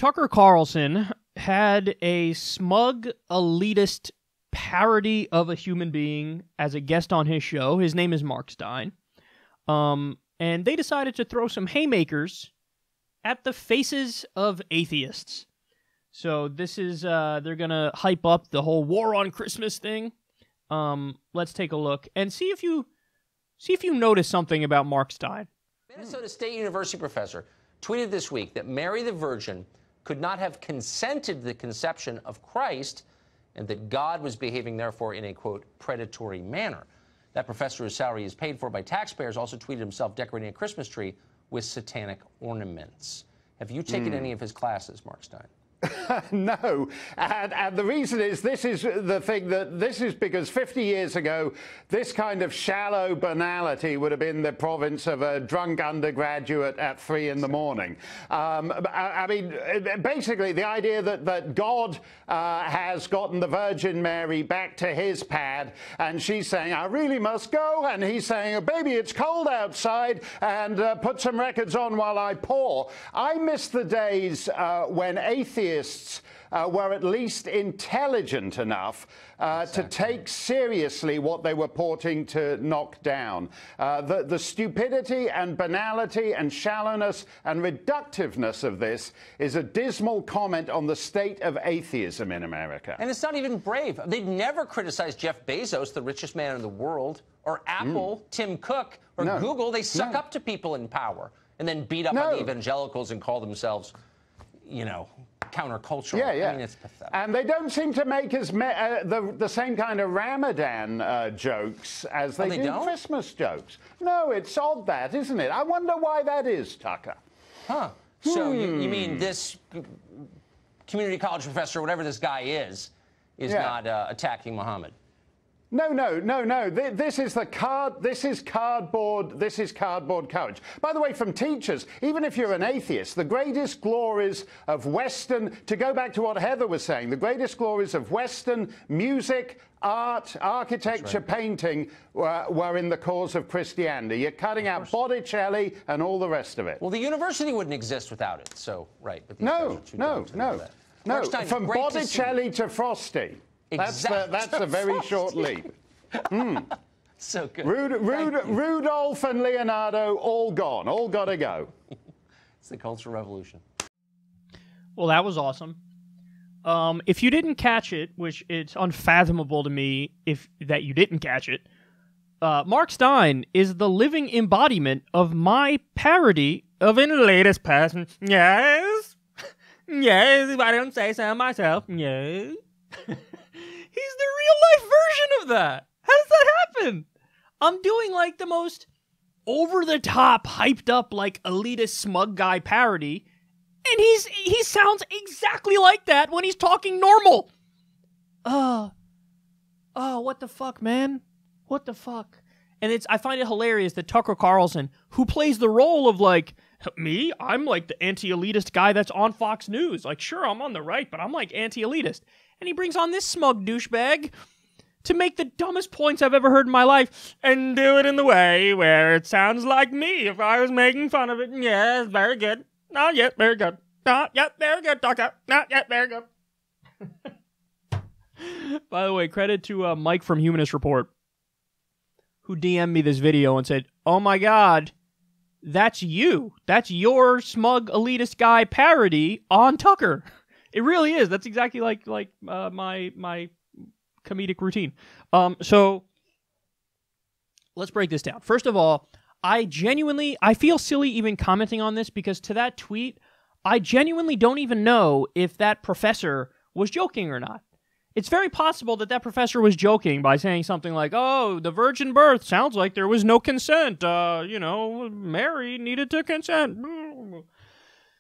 Tucker Carlson had a smug elitist parody of a human being as a guest on his show. His name is Mark Stein. And they decided to throw some haymakers at the faces of atheists. So this is, they're going to hype up the whole war on Christmas thing. Let's take a look and see if you notice something about Mark Stein. Minnesota State University professor tweeted this week that Mary the Virgin could not have consented to the conception of Christ and that God was behaving, therefore, in a, quote, predatory manner. That professor, whose salary is paid for by taxpayers, also tweeted himself decorating a Christmas tree with satanic ornaments. Have you taken any of his classes, Mark Stein? No, and the reason is this is the thing that this is because 50 years ago, this kind of shallow banality would have been the province of a drunk undergraduate at 3 in the morning. I mean, basically, the idea that God has gotten the Virgin Mary back to his pad, and she's saying, I really must go, and he's saying, oh, baby, it's cold outside, and put some records on while I pour. I miss the days when atheists were at least intelligent enough to take seriously what they were purporting to knock down. The stupidity and banality and shallowness and reductiveness of this is a dismal comment on the state of atheism in America. And it's not even brave. They'd never criticize Jeff Bezos, the richest man in the world, or Apple, Tim Cook, or Google. They suck up to people in power and then beat up on the evangelicals and call themselves, you know, countercultural. Yeah. I mean, it's pathetic. And they don't seem to make as the same kind of Ramadan jokes as they do Christmas jokes. No, it's odd that, isn't it? I wonder why that is, Tucker. Huh. So you mean this community college professor, whatever this guy is not attacking Muhammad? No. This is cardboard. This is cardboard courage. By the way, from teachers, even if you're an atheist, the greatest glories of Western, to go back to what Heather was saying, the greatest glories of Western music, art, architecture, painting were in the cause of Christianity. You're cutting out Botticelli and all the rest of it. Well, the university wouldn't exist without it. So, right. But No. From Botticelli to Frosty. Exactly. That's a very short leap. So good. Rudolph and Leonardo, all gone. All got to go. It's the Cultural Revolution. Well, that was awesome. If you didn't catch it, which it's unfathomable to me that you didn't catch it, Mark Stein is the living embodiment of my parody of an elitist person. Yes. Yes, if I don't say so myself. Yes. He's the real-life version of that. How does that happen? I'm doing, like, the most over-the-top, hyped-up, like, elitist smug guy parody, and he sounds exactly like that when he's talking normal. What the fuck, man? What the fuck? And I find it hilarious that Tucker Carlson, who plays the role of, like, me? I'm, like, the anti-elitist guy that's on Fox News. Like, sure, I'm on the right, but I'm, like, anti-elitist. And he brings on this smug douchebag to make the dumbest points I've ever heard in my life and do it in the way where it sounds like me if I was making fun of it. Yes, very good. Not yet, very good. Not yet, very good, Doctor. Not yet, very good. By the way, credit to Mike from Humanist Report, who DM'd me this video and said, oh my god, that's you. That's your smug elitist guy parody on Tucker. It really is. That's exactly like my comedic routine. So let's break this down. First of all, I feel silly even commenting on this because to that tweet, I genuinely don't even know if that professor was joking or not. It's very possible that professor was joking by saying something like, oh, the virgin birth sounds like there was no consent. Mary needed to consent.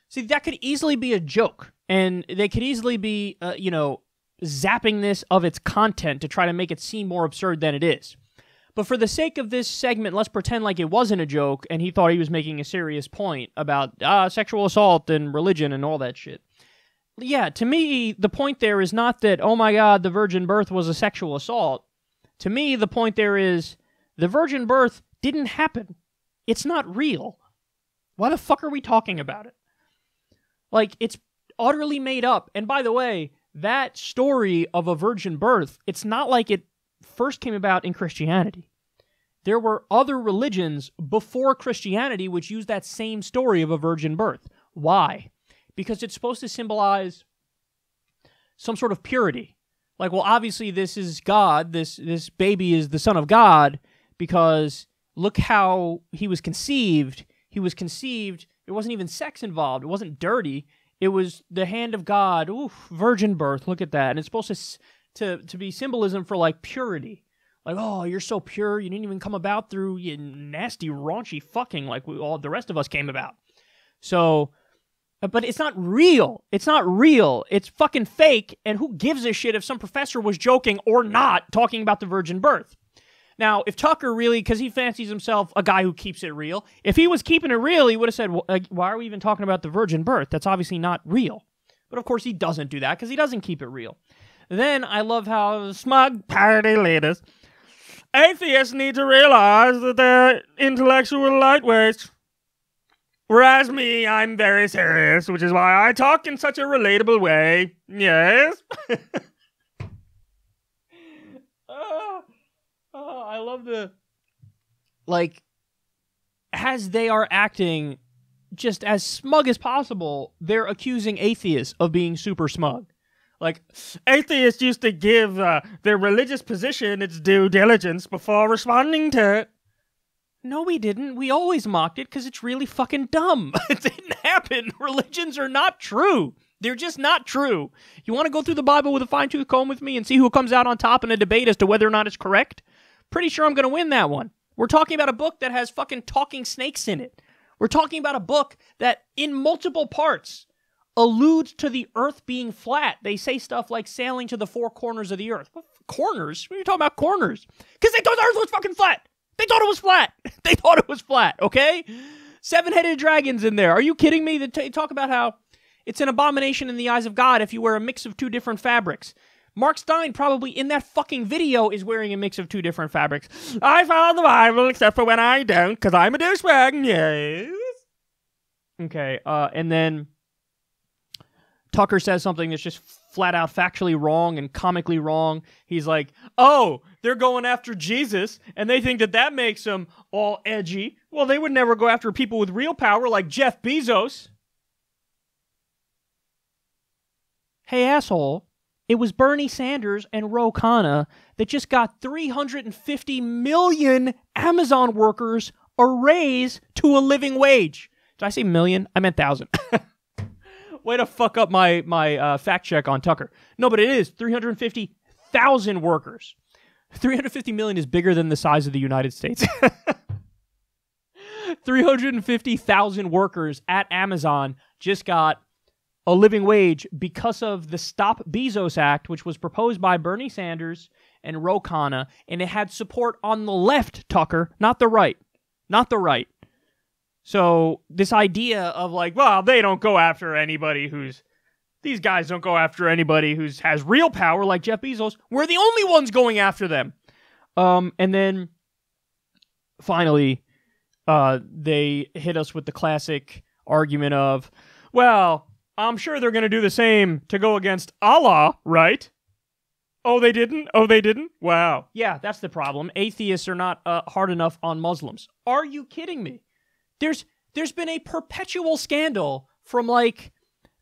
See, that could easily be a joke. And they could easily be, zapping this of its content to try to make it seem more absurd than it is. But for the sake of this segment, let's pretend like it wasn't a joke and he thought he was making a serious point about sexual assault and religion and all that shit. Yeah, to me, the point there is not that, oh my god, the virgin birth was a sexual assault. To me, the point there is the virgin birth didn't happen. It's not real. Why the fuck are we talking about it? Like, it's utterly made up. And by the way, that story of a virgin birth, it's not like it first came about in Christianity. There were other religions before Christianity which used that same story of a virgin birth. Why? Because it's supposed to symbolize some sort of purity. Like, well, obviously this is God, this baby is the Son of God, because look how he was conceived. He was conceived, there wasn't even sex involved, it wasn't dirty, it was the hand of God. Oof, virgin birth, look at that. And it's supposed to be symbolism for, like, purity. Like, oh, you're so pure, you didn't even come about through you nasty, raunchy fucking like all the rest of us came about. So, but it's not real. It's not real. It's fucking fake, and who gives a shit if some professor was joking or not talking about the virgin birth? Now, if Tucker really, because he fancies himself a guy who keeps it real, if he was keeping it real, he would have said, well, why are we even talking about the virgin birth? That's obviously not real. But of course he doesn't do that, because he doesn't keep it real. Then I love how Smug, parody elitist, atheists need to realize that they're intellectual lightweights. Whereas me, I'm very serious, which is why I talk in such a relatable way. Yes? I love the... Like, as they are acting just as smug as possible, they're accusing atheists of being super smug. Like, atheists used to give their religious position its due diligence before responding to it. No, we didn't. We always mocked it because it's really fucking dumb. It didn't happen. Religions are not true. They're just not true. You want to go through the Bible with a fine-tooth comb with me and see who comes out on top in a debate as to whether or not it's correct? Pretty sure I'm going to win that one. We're talking about a book that has fucking talking snakes in it. We're talking about a book that, in multiple parts, alludes to the earth being flat. They say stuff like sailing to the four corners of the earth. What corners? What are you talking about corners? Because they thought the earth was fucking flat. They thought it was flat. They thought it was flat, okay? Seven-headed dragons in there. Are you kidding me? They talk about how it's an abomination in the eyes of God if you wear a mix of two different fabrics. Mark Stein probably in that fucking video is wearing a mix of two different fabrics. I follow the Bible except for when I don't, because I'm a douchebag. Yes. Okay, and then Tucker says something that's just flat out factually wrong and comically wrong. He's like, oh, they're going after Jesus, and they think that that makes them all edgy. Well, they would never go after people with real power like Jeff Bezos. Hey, asshole. It was Bernie Sanders and Ro Khanna that just got 350 million Amazon workers a raise to a living wage. Did I say million? I meant 1,000. Way to fuck up my fact check on Tucker. No, but it is 350,000 workers. 350 million is bigger than the size of the United States. 350,000 workers at Amazon just got a living wage because of the Stop Bezos Act, which was proposed by Bernie Sanders and Ro Khanna, and it had support on the left, Tucker, not the right. Not the right. So this idea of like, well, they don't go after anybody these guys don't go after anybody who has real power like Jeff Bezos. We're the only ones going after them. And then finally, they hit us with the classic argument of, well, I'm sure they're going to do the same to go against Allah, right? Oh, they didn't? Oh, they didn't? Wow. Yeah, that's the problem. Atheists are not hard enough on Muslims. Are you kidding me? There's been a perpetual scandal from like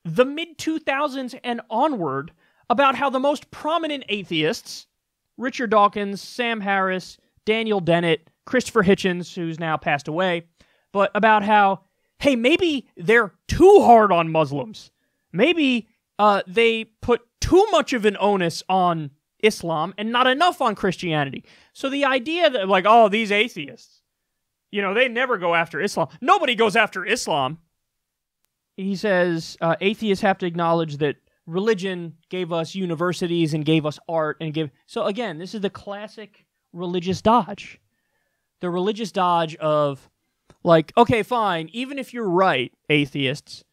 the mid-2000s and onward about how the most prominent atheists, Richard Dawkins, Sam Harris, Daniel Dennett, Christopher Hitchens, who's now passed away, but about how, hey, maybe they're too hard on Muslims. Maybe they put too much of an onus on Islam and not enough on Christianity. So the idea that, like, oh, these atheists, you know, they never go after Islam. Nobody goes after Islam. He says atheists have to acknowledge that religion gave us universities and gave us art and give... So again, this is the classic religious dodge. The religious dodge of, like, okay, fine, even if you're right, atheists,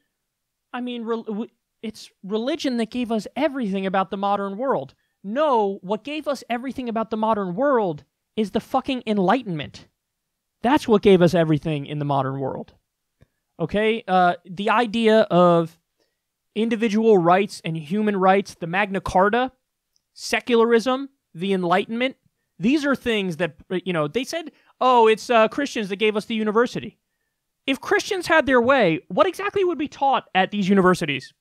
I mean, it's religion that gave us everything about the modern world. No, what gave us everything about the modern world is the fucking Enlightenment. That's what gave us everything in the modern world. Okay? The idea of individual rights and human rights, the Magna Carta, secularism, the Enlightenment. These are things that, they said, oh, it's Christians that gave us the university. If Christians had their way, what exactly would be taught at these universities?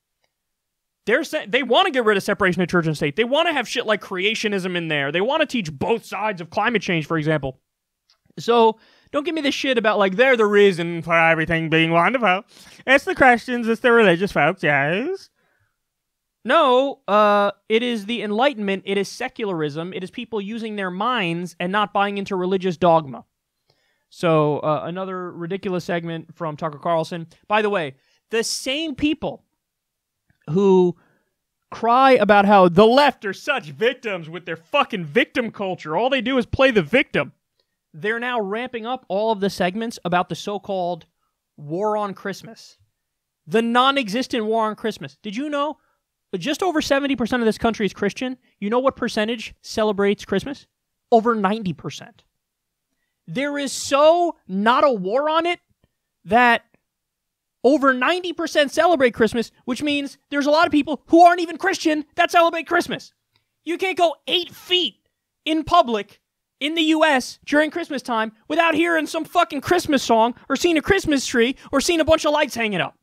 They want to get rid of separation of church and state. They want to have shit like creationism in there. They want to teach both sides of climate change, for example. So don't give me this shit about, like, they're the reason for everything being wonderful. It's the Christians, it's the religious folks, yes. No, it is the Enlightenment, it is secularism, it is people using their minds and not buying into religious dogma. So, another ridiculous segment from Tucker Carlson. By the way, the same people who cry about how the left are such victims with their fucking victim culture, all they do is play the victim, they're now ramping up all of the segments about the so-called war on Christmas. The non-existent war on Christmas. Did you know just over 70% of this country is Christian? You know what percentage celebrates Christmas? Over 90%. There is so not a war on it that over 90% celebrate Christmas, which means there's a lot of people who aren't even Christian that celebrate Christmas. You can't go 8 feet in public in the U.S. during Christmas time without hearing some fucking Christmas song or seeing a Christmas tree or seeing a bunch of lights hanging up.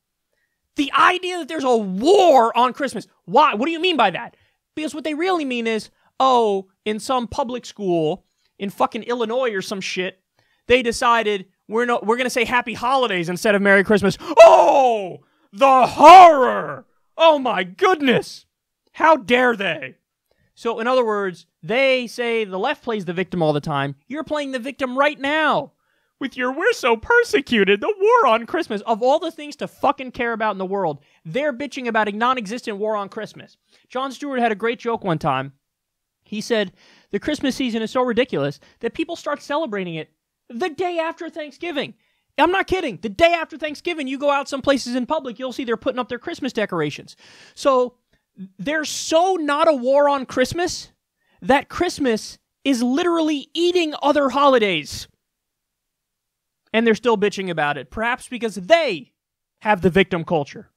The idea that there's a war on Christmas. Why? What do you mean by that? Because what they really mean is, oh, in some public school in fucking Illinois or some shit, they decided we're going to say Happy Holidays instead of Merry Christmas. Oh, the horror! Oh my goodness! How dare they? So in other words, they say the left plays the victim all the time. You're playing the victim right now with your "we're so persecuted, the war on Christmas." Of all the things to fucking care about in the world, they're bitching about a non-existent war on Christmas. Jon Stewart had a great joke one time. He said, the Christmas season is so ridiculous that people start celebrating it the day after Thanksgiving. I'm not kidding. The day after Thanksgiving, you go out some places in public, you'll see they're putting up their Christmas decorations. So there's so not a war on Christmas that Christmas is literally eating other holidays. And they're still bitching about it. Perhaps because they have the victim culture.